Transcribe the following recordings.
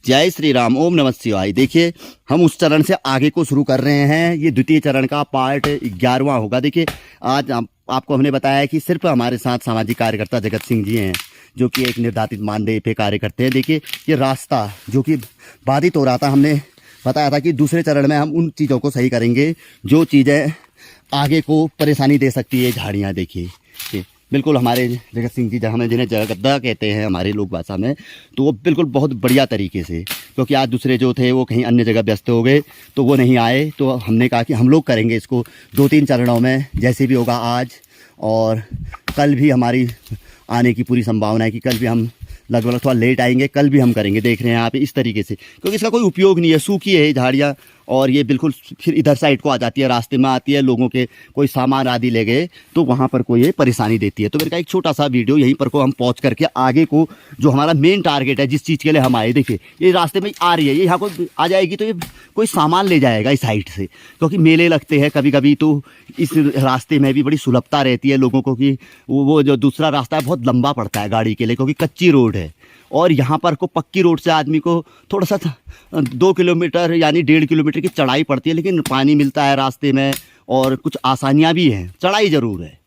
जय श्री राम, ओम नमः शिवाय। देखिए हम उस चरण से आगे को शुरू कर रहे हैं। ये द्वितीय चरण का पार्ट 11वां होगा। देखिए आज आपको हमने बताया कि सिर्फ हमारे साथ सामाजिक कार्यकर्ता जगत सिंह जी हैं जो कि एक निर्धारित मानदेय पे कार्य करते हैं। देखिए ये रास्ता जो कि बाधित हो रहा था, हमने बताया था कि दूसरे चरण में हम उन चीज़ों को सही करेंगे जो चीज़ें आगे को परेशानी दे सकती है। झाड़ियाँ देखिए बिल्कुल हमारे जगत सिंह जी हमें जिन्हें जगद्दा कहते हैं हमारे लोक भाषा में, तो वो बिल्कुल बहुत बढ़िया तरीके से, क्योंकि आज दूसरे जो थे वो कहीं अन्य जगह व्यस्त हो गए तो वो नहीं आए, तो हमने कहा कि हम लोग करेंगे इसको 2-3 चरणों में, जैसे भी होगा आज और कल भी हमारी आने की पूरी संभावना है कि कल भी हम लगभग थोड़ा लेट आएंगे, कल भी हम करेंगे। देख रहे हैं आप इस तरीके से, क्योंकि इसका कोई उपयोग नहीं है, सूखी है झाड़ियाँ और ये बिल्कुल फिर इधर साइड को आ जाती है, रास्ते में आती है, लोगों के कोई सामान आदि ले गए तो वहाँ पर कोई ये परेशानी देती है। तो मेरे का एक छोटा सा वीडियो यहीं पर को हम पहुँच करके आगे को जो हमारा मेन टारगेट है, जिस चीज़ के लिए हम आए, देखिए ये रास्ते में आ रही है, ये यहाँ को आ जाएगी तो ये कोई सामान ले जाएगा इस साइड से, क्योंकि मेले लगते हैं कभी कभी, तो इस रास्ते में भी बड़ी सुलभता रहती है लोगों को कि वो जो दूसरा रास्ता है बहुत लंबा पड़ता है गाड़ी के लिए, क्योंकि कच्ची रोड है और यहाँ पर को पक्की रोड से आदमी को थोड़ा सा 2 किलोमीटर यानी 1.5 किलोमीटर की चढ़ाई पड़ती है, लेकिन पानी मिलता है रास्ते में और कुछ आसानियाँ भी हैं, चढ़ाई ज़रूर है।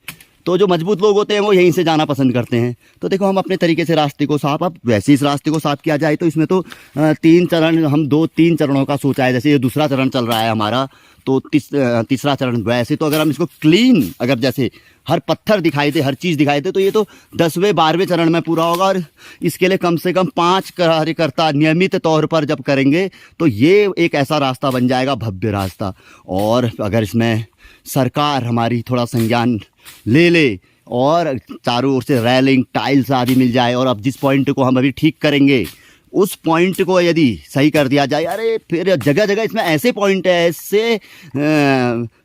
तो जो मजबूत लोग होते हैं वो यहीं से जाना पसंद करते हैं। तो देखो हम अपने तरीके से रास्ते को साफ, अब वैसे इस रास्ते को साफ किया जाए तो इसमें तो 3 चरण, हम 2-3 चरणों का सोचा है। जैसे ये दूसरा चरण चल रहा है हमारा, तो तीसरा चरण वैसे तो अगर हम इसको क्लीन, अगर जैसे हर पत्थर दिखाई दे, हर चीज़ दिखाई दे, तो ये तो 10वें-12वें चरण में पूरा होगा। और इसके लिए कम से कम 5 कार्यकर्ता नियमित तौर पर जब करेंगे तो ये एक ऐसा रास्ता बन जाएगा, भव्य रास्ता। और अगर इसमें सरकार हमारी थोड़ा संज्ञान ले ले और चारों ओर से रेलिंग, टाइल्स आदि मिल जाए, और अब जिस पॉइंट को हम अभी ठीक करेंगे उस पॉइंट को यदि सही कर दिया जाए, अरे फिर जगह जगह इसमें ऐसे पॉइंट है, ऐसे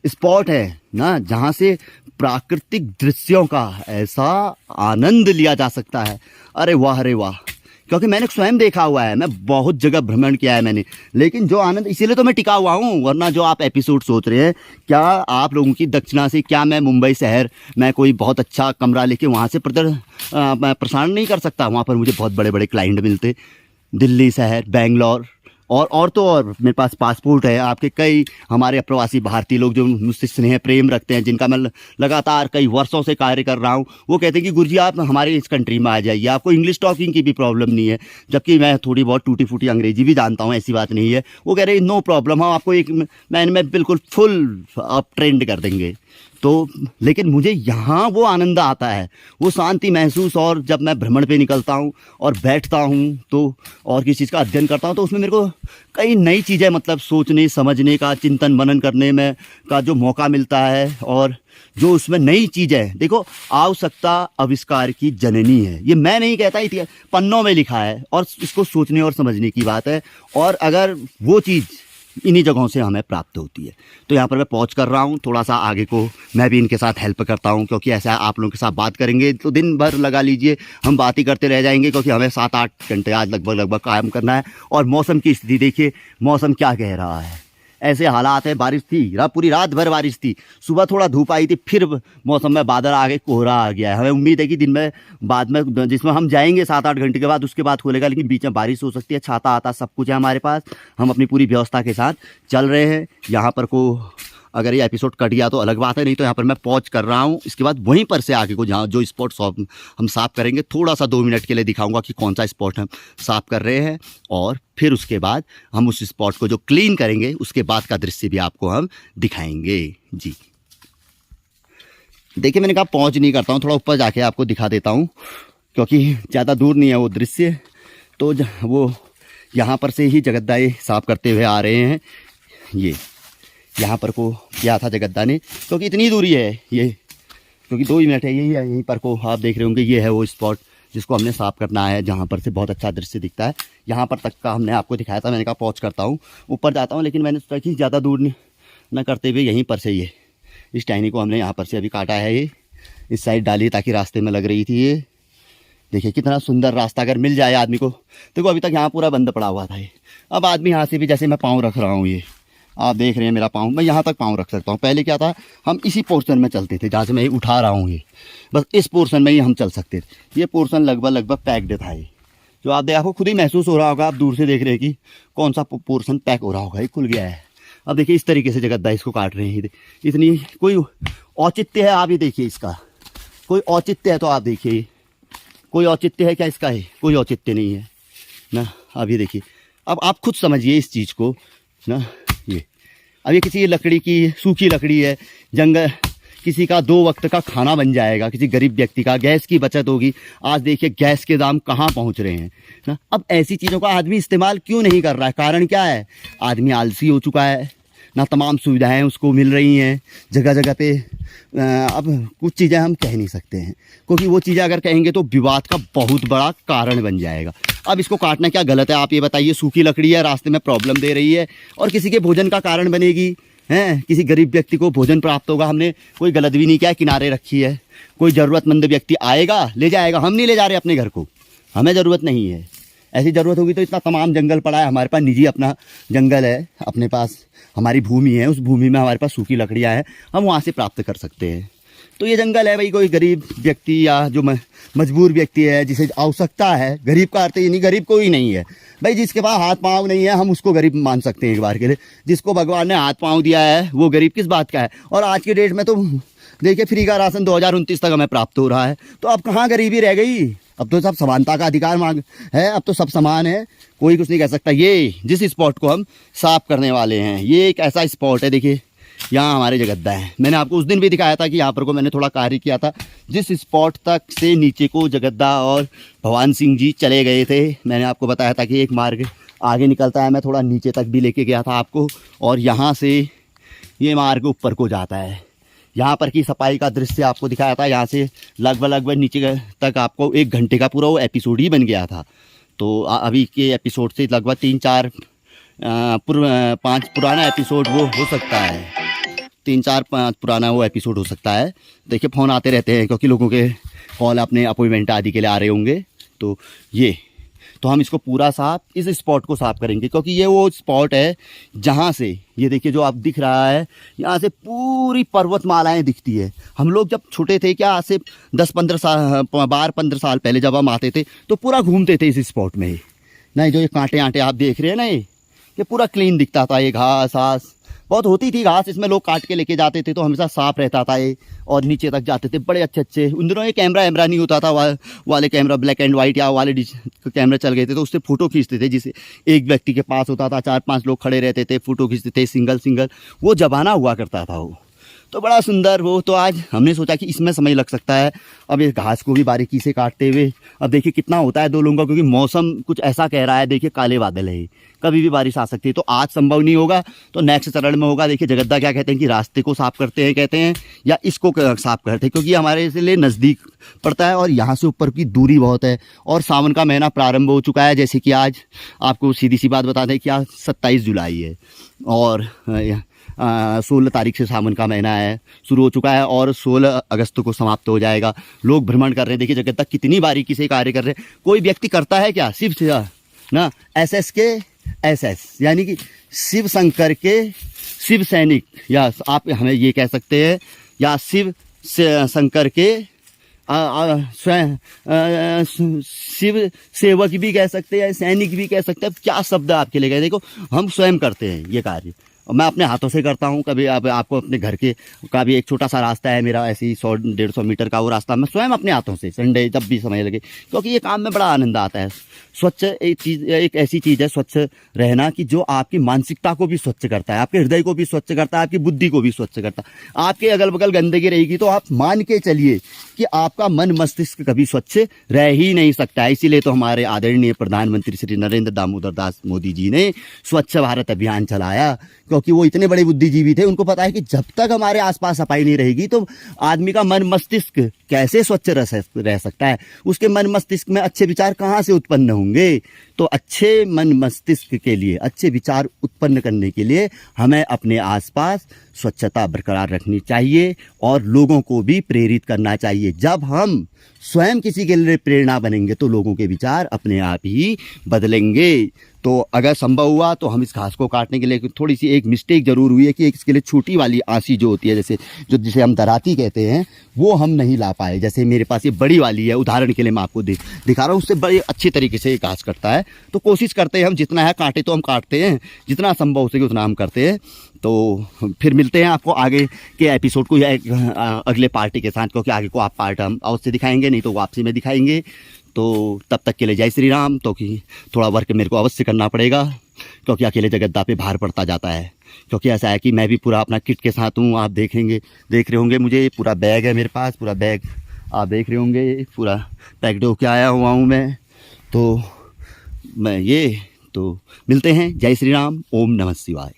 स्पॉट है ना जहाँ से प्राकृतिक दृश्यों का ऐसा आनंद लिया जा सकता है। अरे वाह, अरे वाह, क्योंकि मैंने स्वयं देखा हुआ है, मैं बहुत जगह भ्रमण किया है मैंने, लेकिन जो आनंद, इसीलिए तो मैं टिका हुआ हूँ। वरना जो आप एपिसोड सोच रहे हैं, क्या आप लोगों की दक्षिणा से, क्या मैं मुंबई शहर मैं कोई बहुत अच्छा कमरा लेके वहाँ से प्रसारण नहीं कर सकता? वहाँ पर मुझे बहुत बड़े बड़े क्लाइंट मिलते, दिल्ली शहर, बेंगलोर, और तो और मेरे पास पासपोर्ट है। आपके कई हमारे प्रवासी भारतीय लोग जो मुझसे स्नेह प्रेम रखते हैं, जिनका मैं लगातार कई वर्षों से कार्य कर रहा हूँ, वो कहते हैं कि गुरुजी आप हमारे इस कंट्री में आ जाइए, आपको इंग्लिश टॉकिंग की भी प्रॉब्लम नहीं है। जबकि मैं थोड़ी बहुत टूटी फूटी अंग्रेजी भी जानता हूँ, ऐसी बात नहीं है। वो कह रहे हैं नो प्रॉब्लम, हम आपको एक महीने में बिल्कुल फुल आप ट्रेंड कर देंगे। तो लेकिन मुझे यहाँ वो आनंद आता है, वो शांति महसूस, और जब मैं भ्रमण पे निकलता हूँ और बैठता हूँ तो और किसी चीज़ का अध्ययन करता हूँ, तो उसमें मेरे को कई नई चीज़ें, मतलब सोचने समझने का, चिंतन मनन करने में का जो मौका मिलता है, और जो उसमें नई चीज़ें, देखो आवश्यकता आविष्कार की जननी है, ये मैं नहीं कहता, ही पन्नों में लिखा है, और इसको सोचने और समझने की बात है। और अगर वो चीज़ इन्हीं जगहों से हमें प्राप्त होती है, तो यहाँ पर मैं पहुँच कर रहा हूँ, थोड़ा सा आगे को मैं भी इनके साथ हेल्प करता हूँ, क्योंकि ऐसा आप लोगों के साथ बात करेंगे तो दिन भर लगा लीजिए हम बात ही करते रह जाएंगे, क्योंकि हमें 7-8 घंटे आज लगभग काम करना है। और मौसम की स्थिति देखिए, मौसम क्या कह रहा है, ऐसे हालात है, बारिश थी, पूरी रात भर बारिश थी, सुबह थोड़ा धूप आई थी, फिर मौसम में बादल आ गए, कोहरा आ गया है। हमें उम्मीद है कि दिन में बाद में जिसमें हम जाएंगे 7-8 घंटे के बाद, उसके बाद खुलेगा, लेकिन बीच में बारिश हो सकती है। छाता आता सब कुछ है हमारे पास, हम अपनी पूरी व्यवस्था के साथ चल रहे हैं। यहाँ पर को अगर ये एपिसोड कट गया तो अलग बात है, नहीं तो यहाँ पर मैं पहुँच कर रहा हूँ। इसके बाद वहीं पर से आगे को जहाँ जो स्पॉट हम साफ़ करेंगे, थोड़ा सा 2 मिनट के लिए दिखाऊंगा कि कौन सा स्पॉट हम साफ़ कर रहे हैं, और फिर उसके बाद हम उस स्पॉट को जो क्लीन करेंगे उसके बाद का दृश्य भी आपको हम दिखाएंगे। जी देखिए, मैंने कहा पहुँच नहीं करता हूँ, थोड़ा ऊपर जाके आपको दिखा देता हूँ, क्योंकि ज़्यादा दूर नहीं है वो दृश्य। तो वो यहाँ पर से ही जगद्दा ये साफ़ करते हुए आ रहे हैं। ये यहाँ पर को किया था जगद्दा ने, क्योंकि इतनी दूरी है ये, क्योंकि 2 ही मिनट है, यही है। यहीं पर को आप देख रहे होंगे, ये है वो स्पॉट जिसको हमने साफ़ करना है, जहाँ पर से बहुत अच्छा दृश्य दिखता है। यहाँ पर तक का हमने आपको दिखाया था, मैंने कहा पहुँच करता हूँ, ऊपर जाता हूँ, लेकिन मैंने सोचा कि ज़्यादा दूर न करते हुए यहीं पर से ये इस टहनी को हमने यहाँ पर से अभी काटा है, ये इस साइड डाली ताकि रास्ते में लग रही थी। ये देखिए कितना सुंदर रास्ता अगर मिल जाए आदमी को। देखो अभी तक यहाँ पूरा बंद पड़ा हुआ था ये, अब आदमी यहाँ से भी, जैसे मैं पाँव रख रहा हूँ, ये आप देख रहे हैं मेरा पाँव, मैं यहाँ तक पाँव रख सकता हूँ। पहले क्या था, हम इसी पोर्शन में चलते थे जहाँ से मैं उठा रहा हूँ, ये बस इस पोर्शन में ही हम चल सकते थे। ये पोर्शन लगभग पैक्ड था, ये जो आप आपको खुद ही महसूस हो रहा होगा, आप दूर से देख रहे हैं कि कौन सा पोर्शन पैक हो रहा होगा, ये खुल गया है। अब देखिए इस तरीके से जगतदा इसको काट रहे हैं। इतनी कोई औचित्य है, आप ये देखिए, इसका कोई औचित्य है तो आप देखिए, कोई औचित्य है क्या इसका? है कोई औचित्य नहीं है ना। अब ये देखिए, अब आप खुद समझिए इस चीज़ को ना। ये अब ये किसी लकड़ी की, सूखी लकड़ी है, जंगल किसी का 2 वक्त का खाना बन जाएगा, किसी गरीब व्यक्ति का गैस की बचत होगी। आज देखिए गैस के दाम कहाँ पहुँच रहे हैं ना। अब ऐसी चीज़ों का आदमी इस्तेमाल क्यों नहीं कर रहा है? कारण क्या है? आदमी आलसी हो चुका है ना, तमाम सुविधाएं उसको मिल रही हैं जगह जगह पे। अब कुछ चीज़ें हम कह नहीं सकते हैं, क्योंकि वो चीज़ें अगर कहेंगे तो विवाद का बहुत बड़ा कारण बन जाएगा। अब इसको काटना क्या गलत है? आप ये बताइए। सूखी लकड़ी है, रास्ते में प्रॉब्लम दे रही है और किसी के भोजन का कारण बनेगी, हैं? किसी गरीब व्यक्ति को भोजन प्राप्त होगा। हमने कोई गलत भी नहीं किया, किनारे रखी है। कोई ज़रूरतमंद व्यक्ति आएगा, ले जाएगा। हम नहीं ले जा रहे अपने घर को, हमें ज़रूरत नहीं है। ऐसी ज़रूरत होगी तो इतना तमाम जंगल पड़ा है हमारे पास, निजी अपना जंगल है, अपने पास हमारी भूमि है, उस भूमि में हमारे पास सूखी लकड़ियाँ हैं, हम वहाँ से प्राप्त कर सकते हैं। तो ये जंगल है भाई। कोई गरीब व्यक्ति या जो मजबूर व्यक्ति है, जिसे आवश्यकता है, गरीब का अर्थ ये नहीं गरीब कोई नहीं है भाई, जिसके पास हाथ पाँव नहीं है हम उसको गरीब मान सकते हैं एक बार के लिए। जिसको भगवान ने हाथ पाँव दिया है वो गरीब किस बात का है? और आज के डेट में तो देखिए फ्री का राशन 2029 तक हमें प्राप्त हो रहा है, तो अब कहाँ गरीबी रह गई? अब तो सब समानता का अधिकार मांग है, अब तो सब समान है, कोई कुछ नहीं कह सकता। ये जिस स्पॉट को हम साफ करने वाले हैं, ये एक ऐसा स्पॉट है, देखिए यहाँ हमारे जगतदा है। मैंने आपको उस दिन भी दिखाया था कि यहाँ पर को मैंने थोड़ा कार्य किया था। जिस स्पॉट तक से नीचे को जगतदा और भगवान सिंह जी चले गए थे, मैंने आपको बताया था कि एक मार्ग आगे निकलता है। मैं थोड़ा नीचे तक भी लेके गया था आपको, और यहाँ से ये मार्ग ऊपर को जाता है। यहाँ पर की सफाई का दृश्य आपको दिखाया था। यहाँ से लगभग नीचे तक आपको 1 घंटे का पूरा वो एपिसोड ही बन गया था। तो अभी के एपिसोड से लगभग 3-4 5 पुराना एपिसोड वो हो सकता है, 3-4-5 पुराना वो एपिसोड हो सकता है। देखिए फ़ोन आते रहते हैं, क्योंकि लोगों के कॉल अपने अपॉइंटमेंट आदि के लिए आ रहे होंगे। तो हम इसको पूरा साफ, इस स्पॉट को साफ करेंगे, क्योंकि ये वो स्पॉट है जहाँ से ये देखिए जो आप दिख रहा है, यहाँ से पूरी पर्वतमालाएं दिखती है। हम लोग जब छोटे थे, क्या आज से 10-15 साल 12-15 साल पहले जब हम आते थे तो पूरा घूमते थे इस स्पॉट में। नहीं जो ये कांटे आंटे आप देख रहे हैं ना, ये पूरा क्लीन दिखता था। ये घास बहुत होती थी, घास इसमें लोग काट के लेके जाते थे, तो हमेशा साफ रहता था ये। और नीचे तक जाते थे बड़े अच्छे उन दिनों ये कैमरा नहीं होता था, वाले कैमरा ब्लैक एंड वाइट या वाले कैमरा चल गए थे, तो उससे फ़ोटो खींचते थे। जिसे एक व्यक्ति के पास होता था, 4-5 लोग खड़े रहते थे, फ़ोटो खींचते थे सिंगल। वो ज़माना हुआ करता था वो, तो बड़ा सुंदर वो। तो आज हमने सोचा कि इसमें समय लग सकता है। अब इस घास को भी बारीकी से काटते हुए, अब देखिए कितना होता है 2 लोगों का, क्योंकि मौसम कुछ ऐसा कह रहा है। देखिए काले बादल है, कभी भी बारिश आ सकती है। तो आज संभव नहीं होगा, तो नेक्स्ट चरण में होगा। देखिए जगतदा क्या कहते हैं कि रास्ते को साफ करते हैं, कहते हैं, या इसको साफ करते हैं, क्योंकि हमारे लिए नज़दीक पड़ता है और यहाँ से ऊपर की दूरी बहुत है। और सावन का महीना प्रारंभ हो चुका है। जैसे कि आज आपको सीधी सी बात बता दें कि आज 27 जुलाई है और 16 तारीख से सावन का महीना है, शुरू हो चुका है, और 16 अगस्त को समाप्त हो जाएगा। लोग भ्रमण कर रहे हैं। देखिए जगतदा कितनी बारीकी से कार्य कर रहे हैं। कोई व्यक्ति करता है क्या? सिर्फ ना SS यानी कि शिव शंकर के शिव सैनिक, या आप हमें ये कह सकते हैं, या शिव शंकर के शिव सेवक भी कह सकते हैं, सैनिक भी कह सकते हैं। क्या शब्द आपके लिए कहे? देखो हम स्वयं करते हैं ये कार्य, मैं अपने हाथों से करता हूँ। कभी आपको अपने घर के का भी एक छोटा सा रास्ता है मेरा, ऐसे ही 100-150 मीटर का वो रास्ता मैं स्वयं अपने हाथों से, संडे जब भी समय लगे, क्योंकि ये काम में बड़ा आनंद आता है। स्वच्छ एक ऐसी चीज़ है स्वच्छ रहना कि जो आपकी मानसिकता को भी स्वच्छ करता है, आपके हृदय को भी स्वच्छ करता है, आपकी बुद्धि को भी स्वच्छ करता है। आपके अगल बगल गंदगी रहेगी तो आप मान के चलिए कि आपका मन मस्तिष्क कभी स्वच्छ रह ही नहीं सकता है। इसीलिए तो हमारे आदरणीय प्रधानमंत्री श्री नरेंद्र दामोदर दास मोदी जी ने स्वच्छ भारत अभियान चलाया, क्योंकि वो इतने बड़े बुद्धिजीवी थे। उनको पता है कि जब तक हमारे आसपास सफाई नहीं रहेगी तो आदमी का मन मस्तिष्क कैसे स्वच्छ रह सकता है। उसके मन मस्तिष्क में अच्छे विचार कहाँ से उत्पन्न होंगे? तो अच्छे मन मस्तिष्क के लिए, अच्छे विचार उत्पन्न करने के लिए हमें अपने आसपास स्वच्छता बरकरार रखनी चाहिए और लोगों को भी प्रेरित करना चाहिए। जब हम स्वयं किसी के लिए प्रेरणा बनेंगे तो लोगों के विचार अपने आप ही बदलेंगे। तो अगर संभव हुआ तो हम इस घास को काटने के लिए थोड़ी सी एक मिस्टेक जरूर हुई है कि इसके लिए छोटी वाली आंसी जो होती है, जैसे जिसे हम दराती कहते हैं, वो हम नहीं ला पाए। जैसे मेरे पास ये बड़ी वाली है, उदाहरण के लिए मैं आपको दिखा रहा हूँ, उससे बड़े अच्छी तरीके से घास कटता है। तो कोशिश करते हैं हम, जितना है काटे तो हम काटते हैं, जितना संभव हो सके उतना हम करते हैं। तो फिर मिलते हैं आपको आगे के एपिसोड को या अगले पार्टी के साथ, क्योंकि आगे को आप पार्ट हम अवश्य दिखाएंगे, नहीं तो वापसी में दिखाएंगे। तो तब तक के लिए जय श्री राम। तो कि थोड़ा वर्क मेरे को अवश्य करना पड़ेगा, क्योंकि अकेले जगतदा पे भार पड़ता जाता है। क्योंकि ऐसा है कि मैं भी पूरा अपना किट के साथ हूँ, आप देख रहे होंगे मुझे पूरा बैग है मेरे पास, पूरा बैग आप देख रहे होंगे, पूरा पैक्ड होके आया हुआ हूँ मैं। तो मिलते हैं। जय श्री राम, ओम नमः शिवाय।